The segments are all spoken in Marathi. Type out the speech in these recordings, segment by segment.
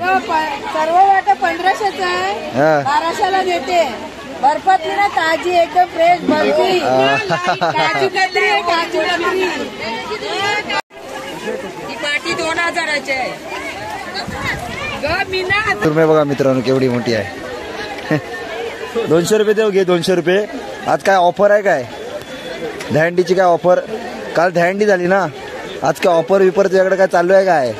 सर्व वाटा 1500चा आहे, 1200ला देते. बर्फातली ना ताजी एकदम फ्रेश बर्फी. काजू कतरी आहे, काजू कतरी. ही पाटी 2000ची आहे. तुम्ही बघा मित्रांनो केवढी मोठी आहे. 200 रुपये देऊ घे. 200 रुपये. आज काय ऑफर आहे काय? दहीहंडीची काय ऑफर? काल दहीहंडी झाली ना, आज काय ऑफर विपर तुझ्याकडे काय चालू आहे काय?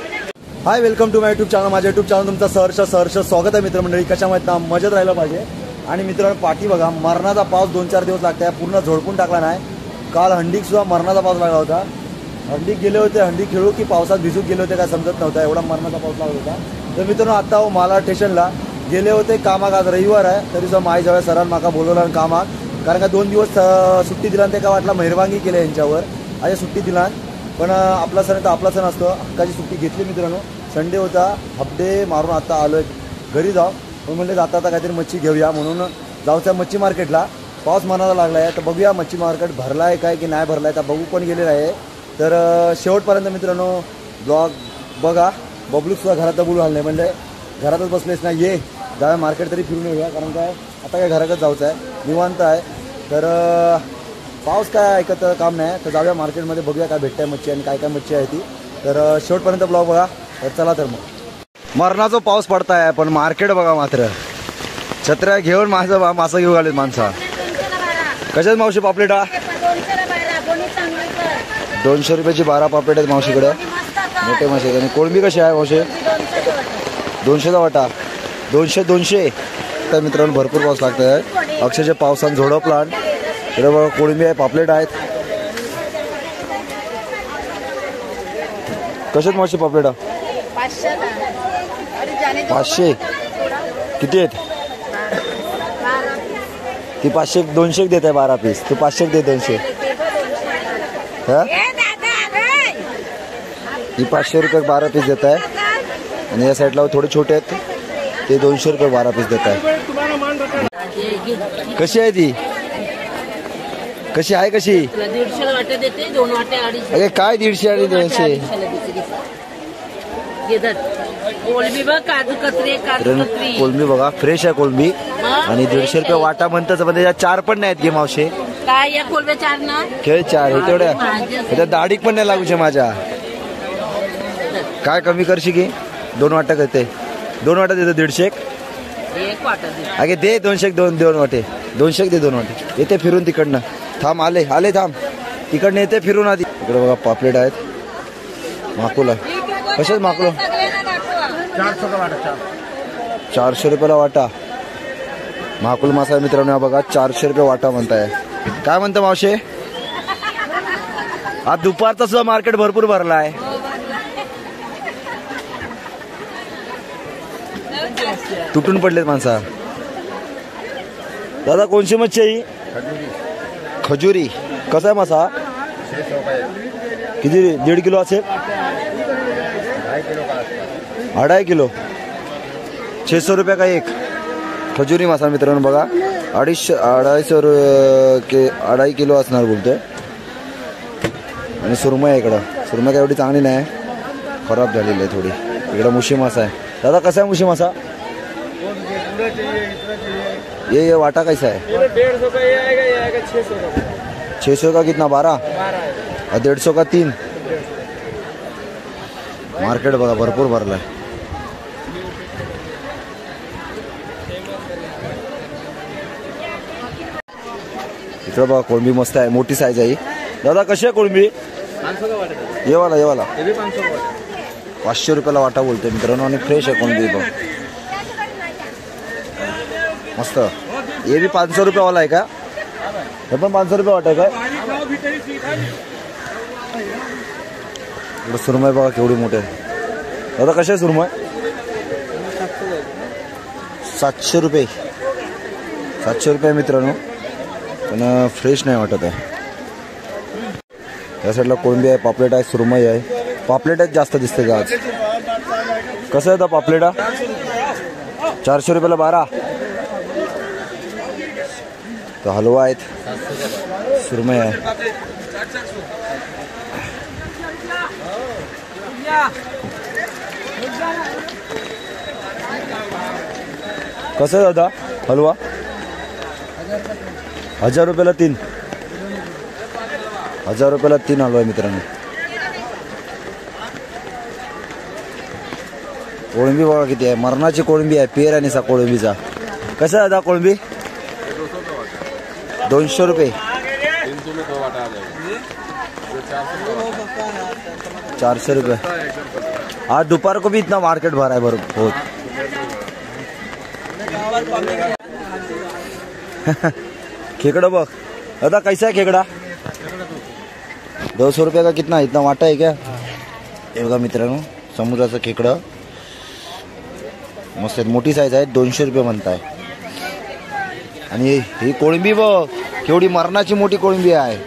Hi, welcome to my YouTube channel. माझ्या यूट्यूब चॅनल तुमचं सहर्ष स्वागत आहे मित्रमंडळी. कशामध्ये ना मजेत राहिलं पाहिजे. आणि मित्रांनो पाठी बघा, मरणाचा पाऊस 2-4 दिवस लागताय, पूर्ण झोडपून टाकला नाही. काल हंडीक सुद्धा मरणाचा पाऊस लागला होता. हंडीक गेले होते, हंडी खेळू की पावसात भिजून गेले होते काय समजत नव्हता, एवढा मरणाचा पाऊस लागला होता. तर मित्रांनो आता माला स्टेशनला गेले होते कामाक. आज रविवार आहे तरी सुद्धा माई जवळ सरांनी माका बोलवलं कामाक, कारण का 2 दिवस सुट्टी दिला. ते का वाटला मेहरबानी केली यांच्यावर, आज सुट्टी दिला. पण आपला सण तर आपला सण असतो, हक्काची सुट्टी घेतली मित्रांनो. संडे होता, हाफ डे मारून आता आलोय घरी. जाऊ पण म्हणले जाता आता काहीतरी मच्छी घेऊया म्हणून जाऊच्या मच्छी मार्केटला. पाऊस मनाला लागला आहे तर बघूया मच्छी मार्केट भरला आहे काय की नाही भरला आहे, तर बघू पण गेलेला आहे. तर शेवटपर्यंत मित्रांनो ब्लॉग बघा. बबलूसुद्धा घरात बोलू आलं नाही, म्हणजे घरातच बसलेच नाही, ये जाऊया मार्केट तरी फिरून येऊया. कारण काय आता काय घरातच जाऊचं आहे, निवांत आहे. तर पाऊस काय ऐकत काम नाही, तर जाऊया मार्केटमध्ये बघूया काय भेटतं आहे मच्छी आणि काय काय मच्छी आहे ती. तर शेवटपर्यंत ब्लॉग बघा. तर चला तर मग मरणाचा पाऊस पडताय पण मार्केट बघा मात्र. छत्र्या घेऊन मासा घेऊन आलेत माणसा. कशाच मावशी पापलेटा? 200 रुपयाची 12 पापलेट आहेत मावशीकडे, मोठे मासे. आणि कोळंबी कशी आहे मावशी? 200चा वाटा. 200. तर मित्रांनो भरपूर पाऊस लागत आहे, अक्षरशः पावसानं झोडपला. इकडे बघा कोळंबी आहे, पापलेट आहेत. कशात मावशी पापलेटा? 500. किती आहेत ती? 500 200 देत आहे 12 पीस. तू 500 दे 200. हा, ही 500 रुपये 12 पीस देत आहे. आणि या साईडला थोडे छोटे आहेत ते 200 रुपये 12 पीस देत आहे. कशी आहे ती? कशी आहे? कशी 150 वाटे देते, 2 वाटे 250. अरे काय 150 आणि 200? कोळंबी बघ, काजू कतरी. कोळंबी बघा फ्रेश आहे कोळंबी. आणि 150 रुपये वाटा म्हणतात, म्हणजे या 4 पण नाहीत गे मावशे. काय या कोळंब्या 4 ना? खेळ 4 हे तेवढ्या दाढीक पण नाही लागू शे माझ्या. काय कमी करशी की? 2 वाटा करते. 2 वाटा देतो 150. अगे दे 200. 2 वाटे 200 दे. 2 वाटे येते फिरून तिकडनं. थांब, आले थांब, तिकडनं येते फिरून आधी. इकडे बघा पापलेट आहेत. माकुला कशाच माकुला? 400 रुपयाला वाटा. माकुल मासा मित्रांनो बघा 400 रुपये वाटा म्हणताय. काय म्हणतं मावशे? आज दुपारचा सुद्धा मार्केट भरपूर भरला आहे. तुटून पडलेत माणसा. दादा कोणची मच्छी आहे? खजुरी. कसा आहे मासा? किती? 1.5 किलो असेल? 2.5 किलो. 600 रुपये का एक खजुरी मासा मित्रांनो बघा. 2.5 किलो असणार बोलतोय. आणि सुरमई आहे इकडं. सुरमई काय एवढी चांगली नाही, खराब झालेली आहे थोडी. इकडं मुशी मासा आहे. दादा कसा आहे मुशी मासा? ये वाटा कैसा है? 150 का ये आएगा, ये आएगा 600 का. 600 का कितना? 12 और 150 का 3. मार्केट बघा भरपूर भरला आहे. इकडं बघा कोळंबी मस्त आहे, मोठी साईज आहे. दादा कशी आहे कोळंबी? 500 का वाटा. ये वाला ये भी 500 का वाटा. 500 रुपयाला वाटा बोलतोय मित्रांनो. आणि फ्रेश आहे कोळंबी बघ मस्त. ये भी 500 रुपये वाला आहे का? हे पण 500 रुपये वाटा आहे काय? सुरमई बघा केवढी मोठी आहे. दादा कशी आहे सुरमई? 700 रुपये. 700 रुपये मित्रांनो, पण फ्रेश नाही वाटत आहे. या साईडला कोळंबी आहे, पापलेट आहे, सुरमई आहे. पापलेट आहेत जास्त दिसते का आज? कसं आहे पापलेटा? 400 रुपयाला 12. तर हलवा आहेत, सुरमई आहे. कसं आहे दादा हलवा? 1000 रुपयाला 3. 1000 रुपयाला 3 हलवा मित्रांनो. कोळंबी बघा किती आहे, मरणाची कोळंबी आहे, पेर आणि सा कोळंबीचा. कसं आहे दादा कोळंबी? 200 रुपये. 400 रुपये. आज दोपहर को भी इतना मार्केट भरा है बहुत. खेकड़ा बघ दादा, कैसा है खेकड़ा? 200 रुपये का कितना? इतना वाटा है क्या? हे बघा मित्रांनो, समुद्राचं खेकडं मस्त मोठी साईज आहे, 200 रुपये म्हणताय. आणि ही कोळंबी बघ केवढी मरणाची मोठी कोळंबी आहे,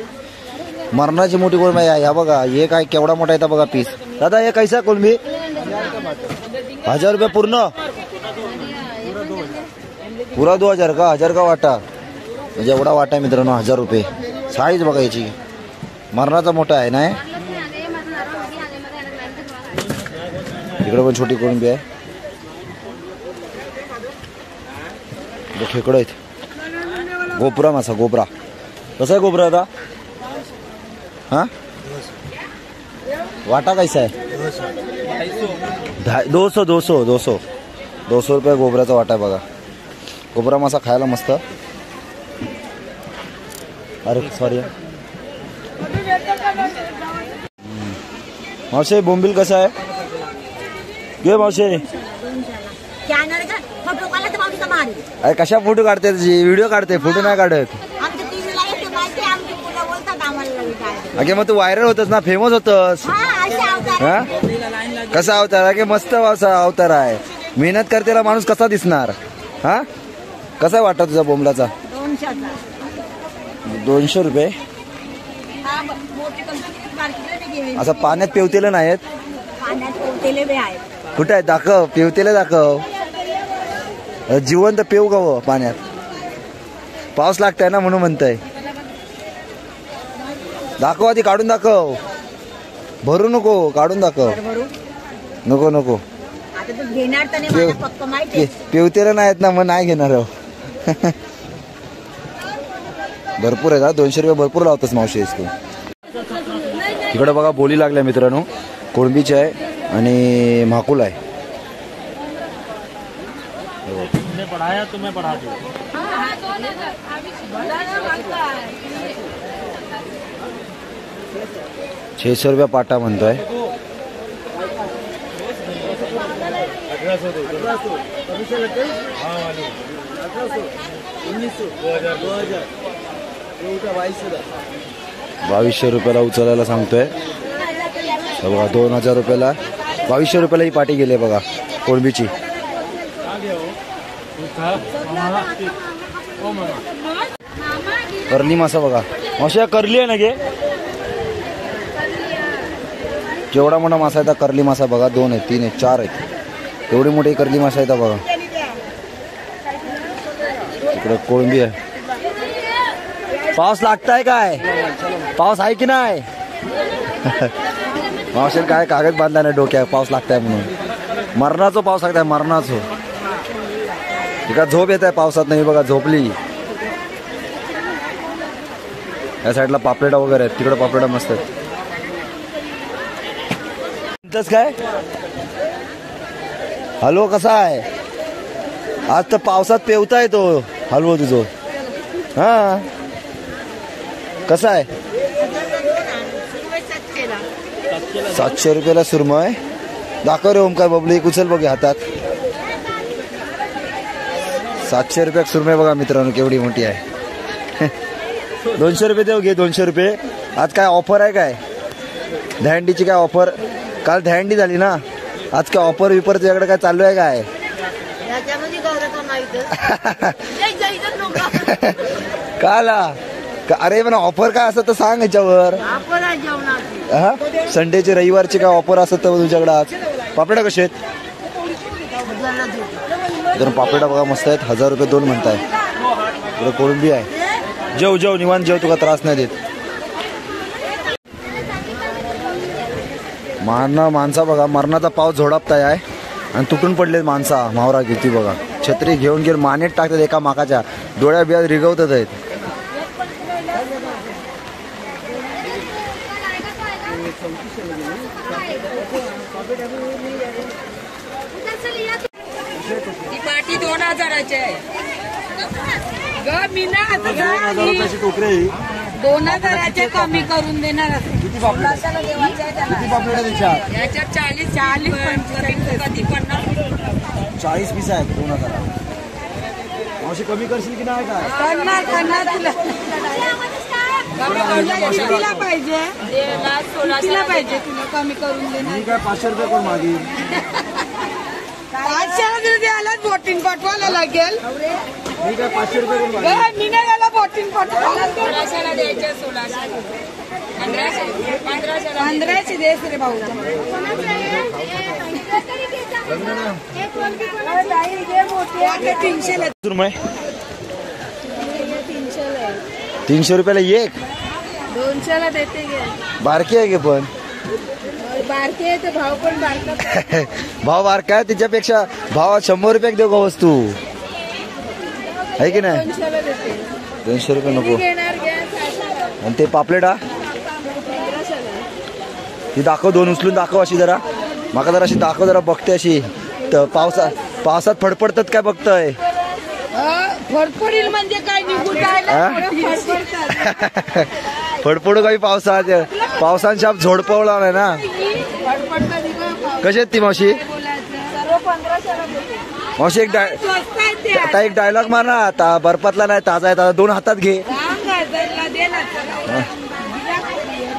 मरणाची मोठी कोळंबी आहे. ह्या बघा, हे काय केवढा मोठा येतं बघा पीस. दादा हे कैसा कोळंबी? 1000 रुपये पूर्ण? पुरा 2000 का? 1000 का वाटा? म्हणजे एवढा वाटा आहे मित्रांनो, 1000 रुपये. साईज बघा याची, मरणाचा मोठा आहे ना. इकडे पण छोटी कोळंबी आहे. खेकडं आहेत. गोपरा मासा, गोपरा कसा आहे गोपरा आता? हा वाटा कैसा आहे? 200 रुपये गोबराचा वाटा आहे बघा. गोबरा मासा खायला मस्त. अरे सॉरी. मावशे बोंबील कसा आहे? घे मावशे. अरे कशा फोटो काढते? व्हिडिओ काढते, फोटो नाही काढत. अगे मग तू व्हायरल होतस ना, फेमस होतस. हा कसा अवतार? अगे मस्त अवतार आहे. मेहनत करतेला माणूस कसा दिसणार? हा कसा वाटत तुझा बोंबलाचा? 200 रुपये. असं पाण्यात पेवतेलं नाहीत? कुठे आहे? दाखव, पेवतेलं दाखव. जिवंत पेव गाव पाण्यात. पाऊस लागताय ना म्हणून म्हणताय. दाखव आधी, काढून दाखव. भरू नको, काढून दाखव. नको नको, पेवतेला नाहीत ना मग नाही घेणार. भरपूर आहे. 200 रुपये भरपूर लावतोस मावशी तू. इकडे बघा बोली लागल्या मित्रांनो, कोळंबीची आहे आणि म्हाकुल आहे. पढ़ाया तो मैं पढ़ा दूं. 600 रुपये पाटा म्हणतोय. ₹2200 उचलायला सांगतोय बघा. 2000 रुपयाला 2200 रुपयाला ही पाटी गेली बघा कोळंबीची. करली मासा बघा. मावशी करली आहे ना गे? केवढा मोठा मासा आहे करली मासा बघा. 2 आहेत, 3 आहेत, 4 आहेत. एवढी मोठी करली मासा आहे बघा. इकडे कोळंबी आहे. पाऊस लागताय काय? पाऊस आहे की नाही? मावशी काय कागद बांधला नाही डोक्यात, पाऊस लागताय म्हणून. मरणाचा पाऊस लागताय, मरणाचं. एका झोप येत आहे पावसात नाही बघा, झोपली. या साईडला पापलेटा वगैरे आहेत, तिकडे पापलेटा मस्त आहेत. काय हलवा कसा आहे? आज तर पावसात पेवता येतो हलवा तुझं. हा कसा आहे? 700 रुपयाला सुरमय. दाखव रे ओमकार बबली, उचल बघ हातात. 700 रुपये सुरमय बघा मित्रांनो, केवढी मोठी आहे. 200 रुपये देऊ घे, 200 रुपये. आज काय ऑफर आहे काय? दहंडीची काय ऑफर? काल दहंडी झाली ना, आज काय ऑफर विपर तुझ्याकडे काय चालू आहे काय? काल अरे पण ऑफर काय असं तर सांग याच्यावर. हा संडेचे रविवारचे काय ऑफर असत तर तुझ्याकडे? आज पापड्या कसे आहेत? तर पापड्या बघा मस्त आहेत. 1000 रुपये 2 म्हणताय. इकडे कोळंबी आहे. जेव जेव निवांत जेव, तुला त्रास नाही देत. माणसा बघा, मरणाचा पाऊस झोडापताय आहे आणि तुटून पडले माणसा. मावरा किती बघा. छत्री घेऊन घेऊन मानेत टाकतात एका माकाच्या, डोळ्या बिळ्यात रिगवतात आहेत. ही पाटी 2000ची आहे ग मीना. 2000चे कमी करून देणार. किती पापलेट याच्यात 40 कधी 50 40 पीस आहेत 2000. मावशी कमी करशील की नाही काय? करणार तुला कितीला पाहिजे, कितीला पाहिजे तुला कमी करून देणार. मी काय 500 रुपये कोण मागील? 500 द्यायला बोटीन पाठवायला लागेल. मी काय 500 रुपये कोण मागील? मी नाही गेला बोटीन पाठवायला. 1600 द्यायचे. 1500 देस रे भाऊ. रुपये 300 रुपयाला एक. 200ला देते गे. बारकी आहे गे पण बारके आहे तर भाव पण बारका. भाव बारका आहे त्याच्यापेक्षा भाव 100 रुपये देऊ का वस्तू आहे की नाही? 200ला देते. 200 रुपये नको. घेणार घ्या. आणि ते पापलेट हा 1500ला. ती दाखव, 2 उचलून दाखव अशी जरा. माका जरा अशी दाखव, जरा बघते अशी. तर पावसात फडफडतात काय बघतोय? फडफडील म्हणजे काय निघून फडफडतात. फडफडू काही पावसाने शाप झोडपवला नाही ना. कशी आहेत ती मावशी? सर्व 1500ला देते. मावशी आता एक डायलॉग मार ना. आता बर्फातला नाही, ताजा आहे, ताजा 2 हातात घे.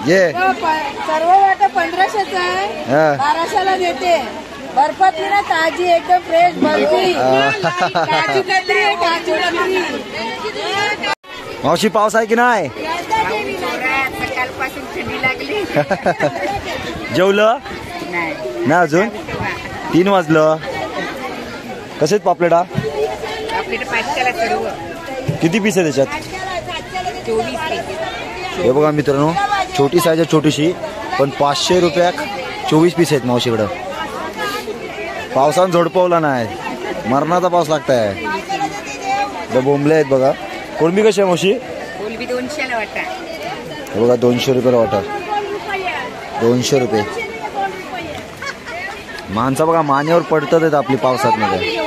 ये सर्व वाटा 1500चा आहे. 1200ला देते. बर्फातली ना ताजी एकदम फ्रेश बर्फी. काजू कतरी आहे, काजू कतरी. मावशी पाऊस आहे की नाही? सकाळपासून थंडी लागली. जेवलं नाही अजून? 3 वाजलं. कसे आहेत पापलेट? आपल्याला 500ला सर्व. किती पीस आहे त्याच्यात? 24. हे बघा मित्रांनो, छोटी साईज आहे, छोटीशी, पण 500 रुपयाक 24 पीस आहेत मावशीकडं. पावसानं झोडपवला नाही, मरणाचा पाऊस लागताय. बोंबले आहेत बघा. कोळंबी कशी आहे मावशी? कोलबी 200ला वाटा. हे बघा 200 रुपयाला वाटा. 200 रुपये. माणसं बघा मानेवर पडतात आहेत आपली पावसात मध्ये.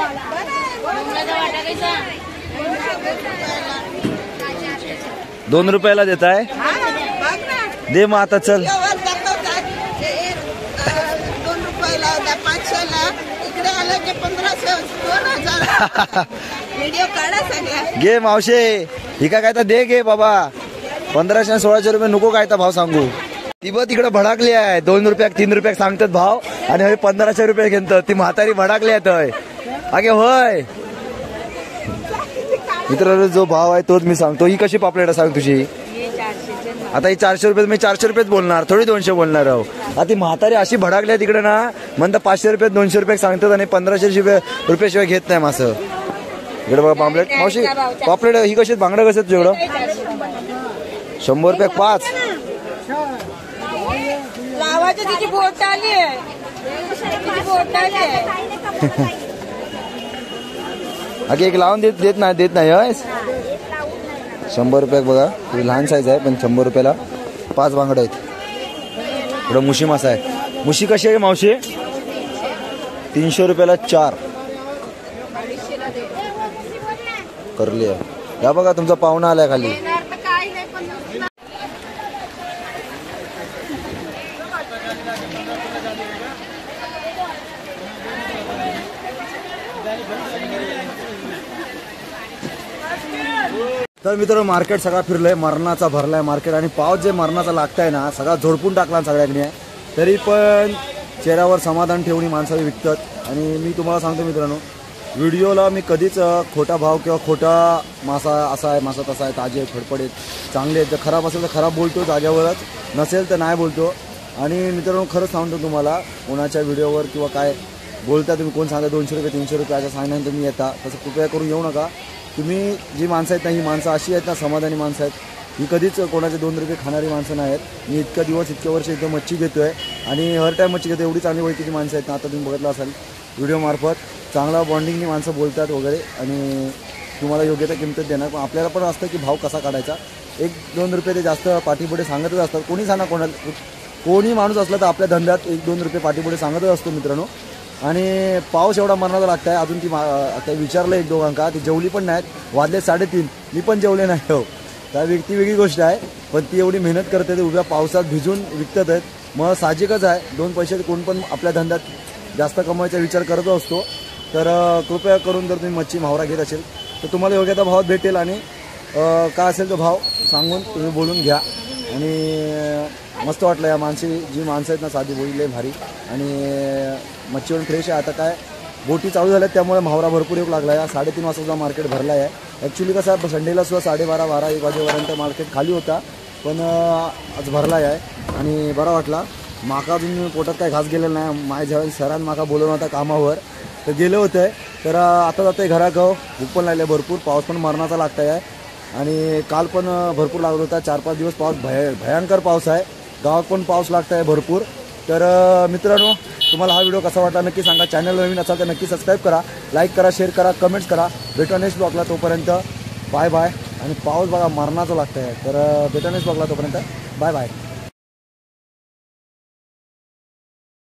2 रुपयाला देत आहे. दे मग आता चल. 2 रुपयाला 500ला. इकडे आलं की 1500 2000. व्हिडिओ काढा सगळ्या. घे मावशे, ही काय तर दे घे बाबा. 1500 1600 रुपये नको काय तर भाव सांगू. ती बघ तिकडे भडाकली आहे. 2 रुपयाक 3 रुपयाक सांगतात भाव आणि हवे 1500 रुपये घेतात. ती म्हातारी भडाकली आहे. अगे होय मित्रांनो, जो भाव आहे तोच मी सांगतो. ही कशी पापलेट सांग तुझी? आता ही 400 रुपये. मी 400 रुपयेच बोलणार, थोडी 200 बोलणार आहो. आता ती म्हातारी अशी भडाकली आहे तिकडे ना, म्हणता 500 रुपये 200 रुपये सांगतात आणि 1500 रुपयाशिवाय घेत नाही मासं. इकडे बघा पापलेट. मावशी पापलेट ही कशी? बांगडा कसं तुझ्याकडं? 100 रुपये 5. लावाची तिची बोट आली आहे. अगे एक लावून देत नाही हय. 100 रुपये बघा. तुझी लहान साईज आहे पण 100 रुपयाला 5 बांगडे आहेत. इकडं मुशी मासा आहे. मुशी कशी आहे मावशी? 300 रुपयाला 4 करली आहे. या बघा तुमचा पाहुणा आलाय खाली. तर मित्रांनो, मार्केट सगळा फिरलंय, मरणाचा भरलाय मार्केट. आणि पाऊस जे मरणाचा लागताय ना, सगळा झोडपून टाकला सगळ्यांनी. तरी पण चेहऱ्यावर समाधान ठेवणी माणसाला विकतात. आणि मी तुम्हाला सांगतो मित्रांनो, व्हिडिओला मी कधीच खोटा भाव किंवा खोटा मासा असा आहे, मासा तसा आहे, ताजे फडफडीत चांगले आहेत. जर खराब असेल तर खराब बोलतो जाग्यावरच, नसेल तर नाही बोलतो. आणि मित्रांनो खरंच सांगतो तुम्हाला, कोणाच्या व्हिडिओवर किंवा काय बोलता तुम्ही, कोण सांगता 200 रुपये 300 रुपये असं सांगण्यानंतर तुम्ही येता, तसं कृपया करून येऊ नका. तुम्ही जी माणसं आहेत ना, ही माणसं अशी आहेत ना, समाधानी माणसं आहेत. ही कधीच कोणाचे 2 रुपये खाणारी माणसं नाही आहेत. मी इतक्या दिवस इतक्या वर्ष इथं मच्छी घेतोय आणि हर टाईम मच्छी घेतो. एवढी चांगली ओळखीची माणसं आहेत ना, आता तुम्ही बघितलं असाल व्हिडिओमार्फत चांगला बॉन्डिंगनी माणसं बोलतात वगैरे आणि तुम्हाला योग्य त्या किंमतीत देणार. पण आपल्याला पण असतं की भाव कसा काढायचा. 1-2 रुपये ते जास्त पाठीपुढे सांगतच असतात. कोणी सांगा कोणी माणूस असला तर आपल्या धंद्यात 1-2 रुपये पाठीपुढे सांगतच असतो मित्रांनो. आणि पाऊस एवढा मरणाचा लागत आहे. अजून ती आता विचारलं 1-2 ती जेवली पण नाहीत. वाजले 3:30. मी पण जेवले नाही हो. त्या ती वेगळी गोष्ट आहे. पण ती एवढी मेहनत करते ते उभ्या पावसात भिजून विकतात आहेत. मग साहजिकच आहे 2 पैसे कोण पण आपल्या धंद्यात जास्त कमवायचा विचार करत असतो. तर कृपया करून जर तुम्ही मच्छी मावरा घेत असेल तर तुम्हाला योग्य त्या भावात भेटेल आणि काय असेल तो भाव सांगून तुम्ही बोलून घ्या. आणि मस्त वाटलं या जी माणसं आहेत ना साधी बोलले भारी आणि मच्छीवरून फ्रेश आहे. आता काय बोटी चालू झाल्यात त्यामुळे मावरा भरपूर येऊ लागला आहे. 3:30 वाजता सुद्धा मार्केट भरला आहे. ॲक्च्युली कसं आहे संडेला सुद्धा 12:30-1 वाजेपर्यंत मार्केट खाली होता पण आज भरला आहे आणि बरा वाटला. माका अजून पोटात काय घास गेलेला नाही. माझ्या ज्यावेळेस सरांनी माका बोलवलं होता कामावर तर गेले होते. तर आता जाते घरागाव भूक पण लागले भरपूर. पाऊस पण मरणाचा लागत आहे आणि काल पण भरपूर लागत होता. 4-5 दिवस पाऊस भयंकर पाऊस आहे. गावात पण पाऊस लागत आहे भरपूर. तर मित्रांनो तुम्हाला हा व्हिडिओ कसा वाटला नक्की सांगा. चॅनल नवीन असाल तर नक्की सबस्क्राईब करा, लाईक करा, शेअर करा, कमेंट्स करा. भेटू नेक्स्ट ब्लॉगला. तोपर्यंत बाय बाय. आणि पाऊस बघा मरणाचा लागत आहे. तर भेटू नेक्स्ट ब्लॉगला. तोपर्यंत बाय बाय.